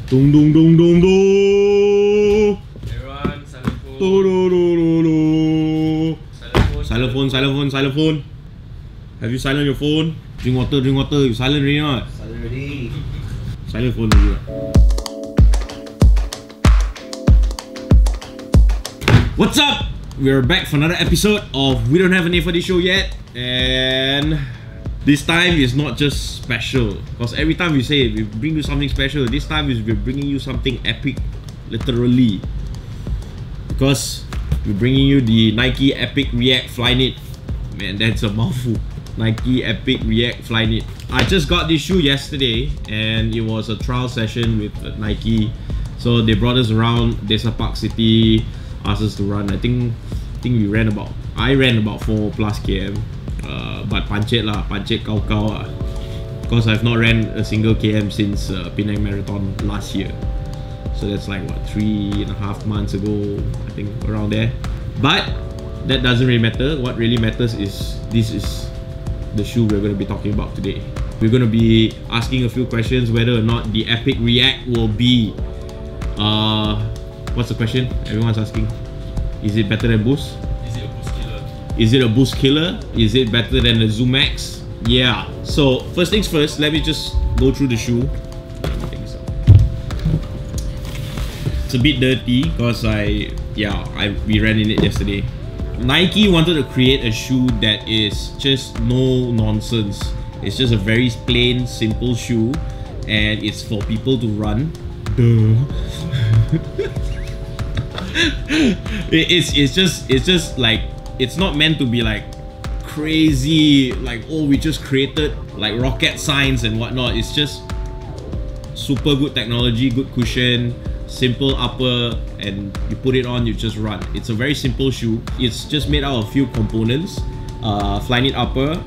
Dong dong dong dong dong. Everyone, silent phone. Do do do do do. Silent phone. Silent phone, silent phone. Have you silent your phone? Drink water, drink water. You silent already or not? Silent already. Silent phone already. What's up? We're back for another episode of We Don't Have a Name for This Show Yet. And this time is not just special, because every time we say it, we bring you something special. This time is we're bringing you something epic, literally, because we're bringing you the Nike Epic React Flyknit. Man, that's a mouthful. Nike Epic React Flyknit. I just got this shoe yesterday, and it was a trial session with Nike. So they brought us around Desa Park City, asked us to run. I think I ran about 4+ km. But pancit kau lah, because I've not ran a single km since Penang Marathon last year. So that's like what, 3.5 months ago, I think, around there. But that doesn't really matter. What really matters is this is the shoe we're going to be talking about today. We're going to be asking a few questions whether or not the Epic React will be what's the question everyone's asking? Is it better than Boost? Is it a boost killer? Is it better than the Zoom Max? Yeah. So first things first, let me just go through the shoe. It's a bit dirty because we ran in it yesterday. Nike wanted to create a shoe that is just no nonsense. It's just a very plain, simple shoe, and it's for people to run. Duh. It's just like, it's not meant to be like crazy, like, oh, we just created like rocket science and whatnot. It's just super good technology, good cushion, simple upper, and you put it on, you just run. It's a very simple shoe. It's just made out of a few components: Flyknit upper,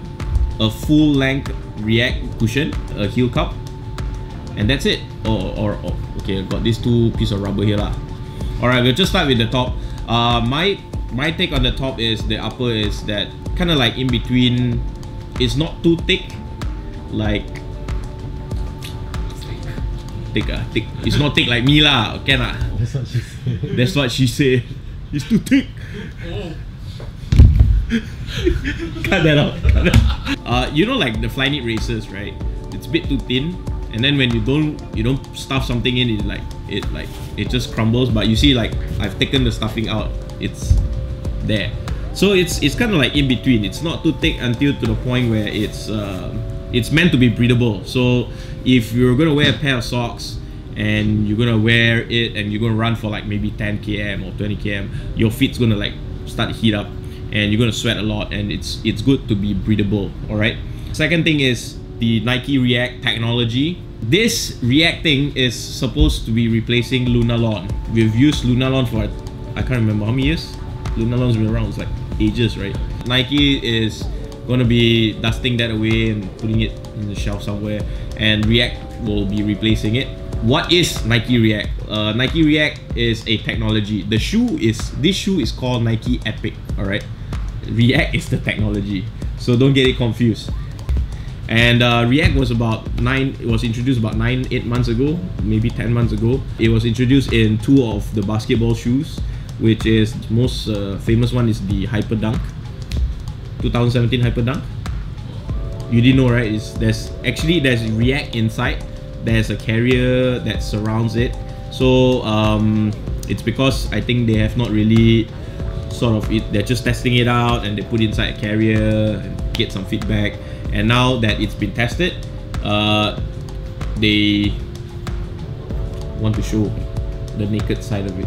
a full length React cushion, a heel cup, and that's it. Okay, I got these two pieces of rubber here lah. Alright, we'll just start with the top. My take on the top is the upper is that kind of like in between. It's not too thick, like thick. It's not thick like me lah. Okay lah. That's what she said. That's what she said. It's too thick. Cut that out. You know, like the Flyknit racers, right? It's a bit too thin, and then when you don't stuff something in, it just crumbles. But you see, like, I've taken the stuffing out. It's there. So it's kind of like in between. It's not too thick until to the point where it's meant to be breathable. So if you're gonna wear a pair of socks and you're gonna wear it and you're gonna run for like maybe 10 km or 20 km, your feet's gonna like start to heat up and you're gonna sweat a lot, and it's good to be breathable. All right. Second thing is the Nike React technology. This React thing is supposed to be replacing Lunarlon. We've used Lunarlon for, I can't remember how many years. Lunarlon's been around, it's like ages, right? Nike is gonna be dusting that away and putting it in the shelf somewhere, and React will be replacing it. What is Nike React? Nike React is a technology. This shoe is called Nike Epic, alright? React is the technology, so don't get it confused. And React was introduced about 9-8 months ago, maybe 10 months ago. It was introduced in 2 of the basketball shoes, which is most famous one is the Hyper Dunk, 2017 Hyper Dunk. You didn't know, right? There's React inside. There's a carrier that surrounds it. So it's because I think they have not really they're just testing it out, and they put inside a carrier and get some feedback. And now that it's been tested, they want to show the naked side of it.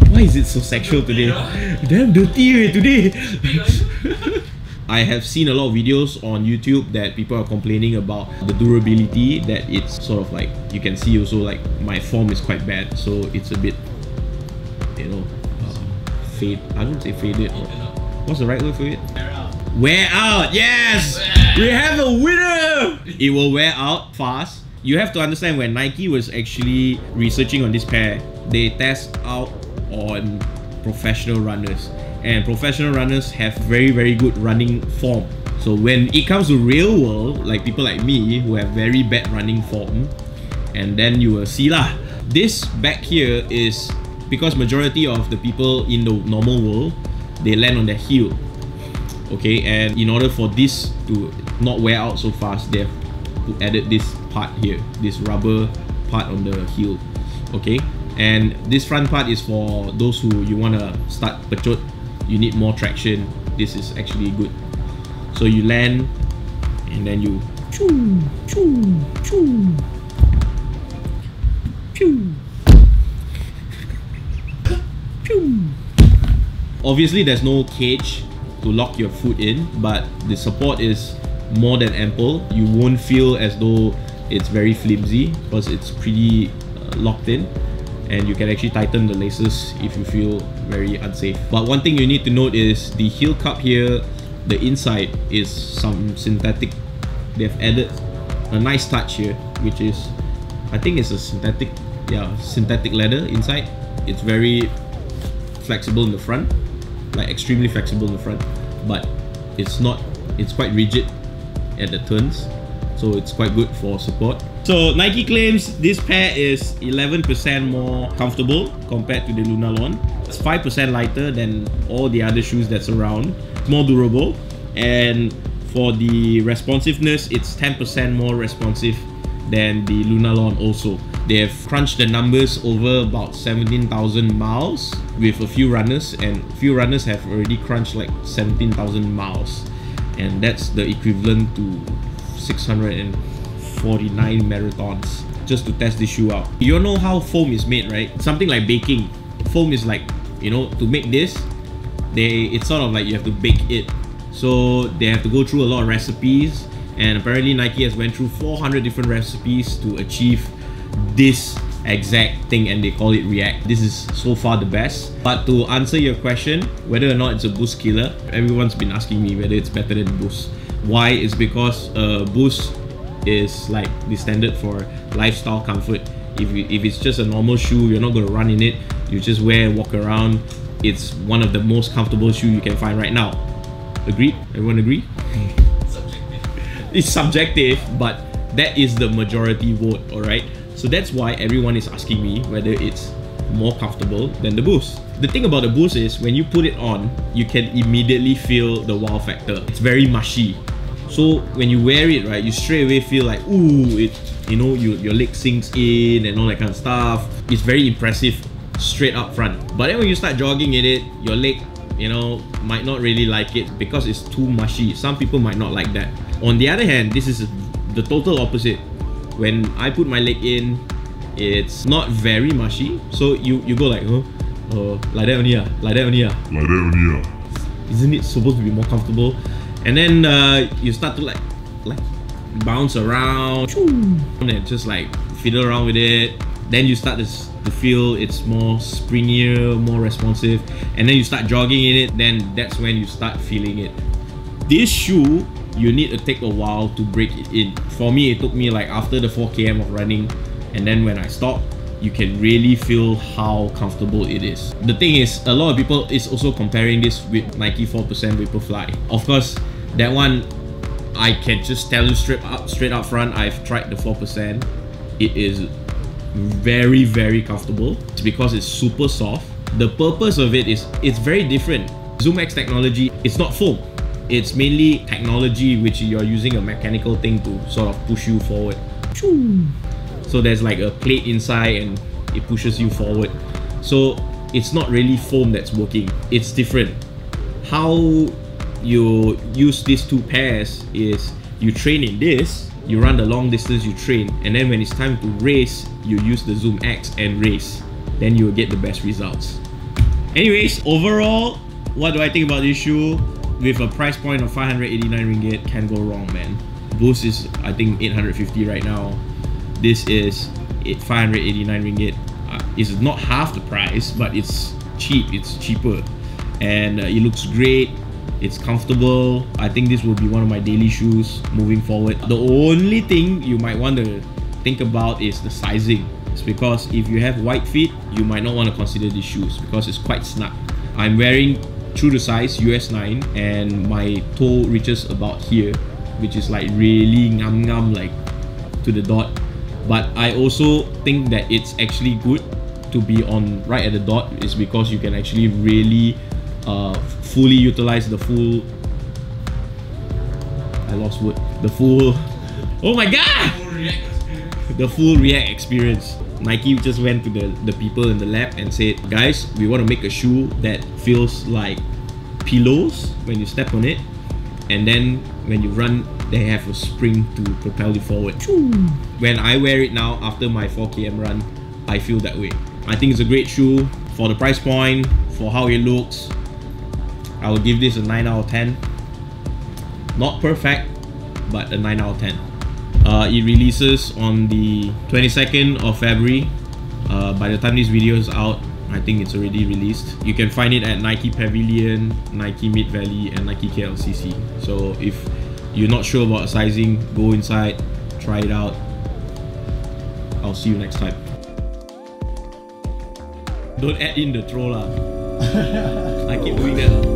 Why is it so sexual today? Damn dirty today. I have seen a lot of videos on YouTube that people are complaining about the durability, that it's sort of like, you can see also like my form is quite bad, so it's a bit, fade. I wouldn't say faded. What's the right word for it? Wear out. Yes, we have a winner. It will wear out fast. You have to understand, when Nike was actually researching on this pair, they test out on professional runners, and professional runners have very, very good running form. So when it comes to real world, like people like me who have very bad running form, and then you will see lah. This back here is because majority of the people in the normal world, they land on their heel. Okay, and in order for this to not wear out so fast, they've added this part here, this rubber part on the heel. Okay, and this front part is for those who you want to start pechot, you need more traction. This is actually good. So you land and then you choo, choo, choo, choo, choo. Obviously there's no cage to lock your foot in, but the support is more than ample. You won't feel as though it's very flimsy because it's pretty locked in, and you can actually tighten the laces if you feel very unsafe. But one thing you need to note is the heel cup here, the inside is some synthetic. They've added a nice touch here, which is, I think it's a synthetic leather inside. It's very flexible in the front, like extremely flexible in the front, but it's quite rigid at the turns, so it's quite good for support. So Nike claims this pair is 11% more comfortable compared to the Lunarlon. It's 5% lighter than all the other shoes that's around. It's more durable, and for the responsiveness, it's 10% more responsive than the Lunarlon also. They've crunched the numbers over about 17,000 miles with a few runners, and a few runners have already crunched like 17,000 miles, and that's the equivalent to 649 marathons just to test this shoe out. You know how foam is made, right? Something like baking. Foam is like, you know, to make this, it's sort of like you have to bake it. So they have to go through a lot of recipes, and apparently Nike has went through 400 different recipes to achieve this exact thing, and they call it React. This is so far the best. But to answer your question, whether or not it's a Boost killer, everyone's been asking me whether it's better than Boost. Why? It's because Boost is like the standard for lifestyle comfort. If it's just a normal shoe, you're not going to run in it, you just wear and walk around, it's one of the most comfortable shoes you can find right now. Agreed? Everyone agree? Subjective. It's subjective, but that is the majority vote, alright? So that's why everyone is asking me whether it's more comfortable than the Boost. The thing about the Boost is when you put it on, you can immediately feel the wow factor. It's very mushy. So when you wear it, right, you straight away feel like, ooh, your leg sinks in and all that kind of stuff. It's very impressive straight up front. But then when you start jogging in it, your leg, might not really like it because it's too mushy. Some people might not like that. On the other hand, this is the total opposite. When I put my leg in, it's not very mushy. So you go like, like that only, like that only. Isn't it supposed to be more comfortable? And then you start to like bounce around and just like fiddle around with it. Then you start to feel it's more springier, more responsive, and then you start jogging in it. Then that's when you start feeling it. This shoe, you need to take a while to break it in. For me, it took me like after the 4 km of running, and then when I stopped, you can really feel how comfortable it is. The thing is, a lot of people is also comparing this with Nike 4% Vaporfly. Of course, that one, I can just tell you straight up front, I've tried the 4%. It is very, very comfortable. It's because it's super soft. The purpose of it is, it's very different. ZoomX technology, it's not foam. It's mainly technology which you're using a mechanical thing to sort of push you forward. So there's like a plate inside and it pushes you forward. So it's not really foam that's working. It's different. How you use these two pairs is you train in this, you run the long distance, you train, and then when it's time to race, you use the ZoomX and race. Then you'll get the best results. Anyways, overall, what do I think about this shoe? With a price point of 589 ringgit, can't go wrong, man. Boost is, I think, 850 right now. This is 589 ringgit. It's not half the price, but it's cheap. It's cheaper, and it looks great. It's comfortable. I think this will be one of my daily shoes moving forward. The only thing you might want to think about is the sizing. It's because if you have wide feet, you might not want to consider these shoes because it's quite snug. I'm wearing true to size US 9, and my toe reaches about here, which is like really ngam like to the dot. But I also think that it's actually good to be on right at the dot, is because you can actually really fully utilize the full. I lost word. The full. Oh my god! The full React experience. Nike just went to the people in the lab and said, guys, we want to make a shoe that feels like pillows when you step on it, and then when you run, they have a spring to propel you forward. When I wear it now after my 4 km run, I feel that way. I think it's a great shoe for the price point, for how it looks. I will give this a 9 out of 10. Not perfect, but a 9 out of 10. It releases on the 22nd of February. By the time this video is out, I think it's already released. You can find it at Nike Pavilion, Nike Mid Valley, and Nike KLCC. So if you're not sure about sizing, go inside, try it out. I'll see you next time. Don't add in the troll lah. I keep doing that.